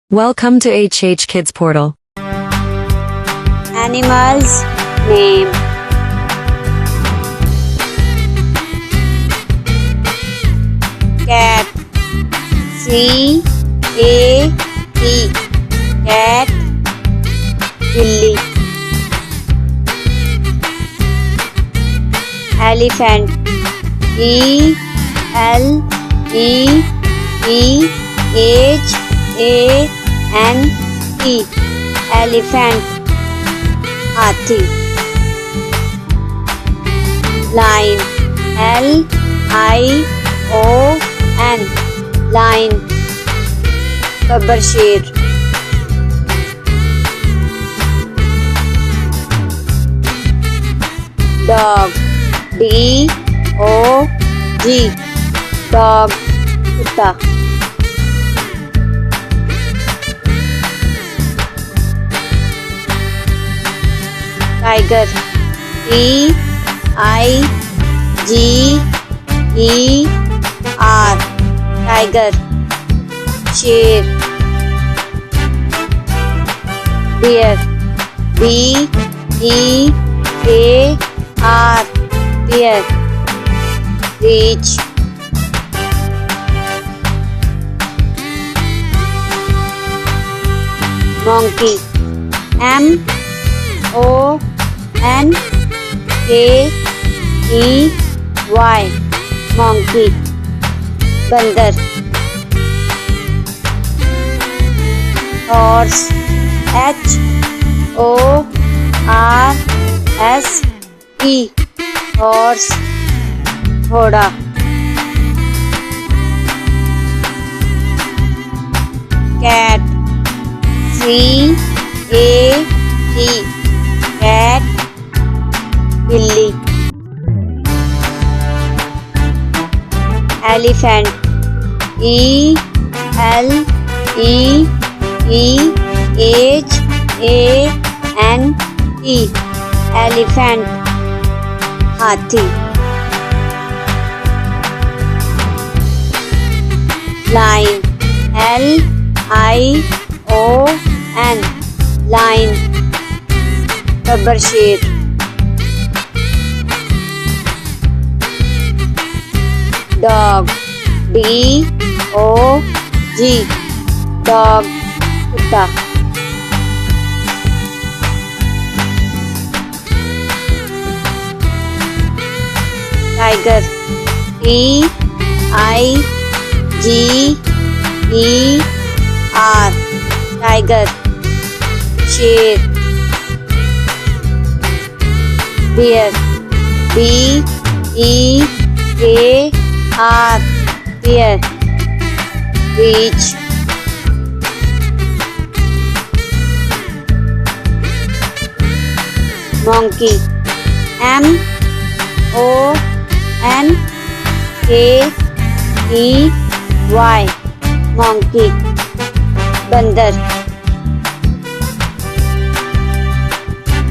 Welcome to HH Kids Portal. Animals name. Cat. C-A-T. Cat. Billy. Elephant. E-L-E-P-H-A-N-T. Elephant. हाथी. Lion. L-I-O-N. Lion. Gabbar शेर. Dog. D-O-G. Dog. कुत्ता. Tiger. T-I-G-E-R. Tiger. शेर. Bear. B-E-A-R. Bear. Reach. Monkey. M-O-N-K-E-Y. Monkey. बंदर. Horse. H-O-R-S-E. Horse. घोड़ा. Cat. C-A-T. Cat. बिल्ली. Elephant. E-L-E-P-H-A-N-T. Elephant. हाथी. Lion. L-I-O-N. Lion. Gabbar शेर. Dog. D-O-G. Dog. कुत्ता. Tiger. T-I-G-E-R. Tiger. शेर. Bear. B-E-A-R. Bear. Reach. Monkey. M-O-N-K-E-Y. Monkey. बंदर.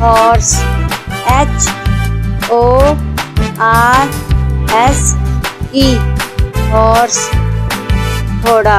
Horse. H-O-R-S-E. Horse. घोड़ा.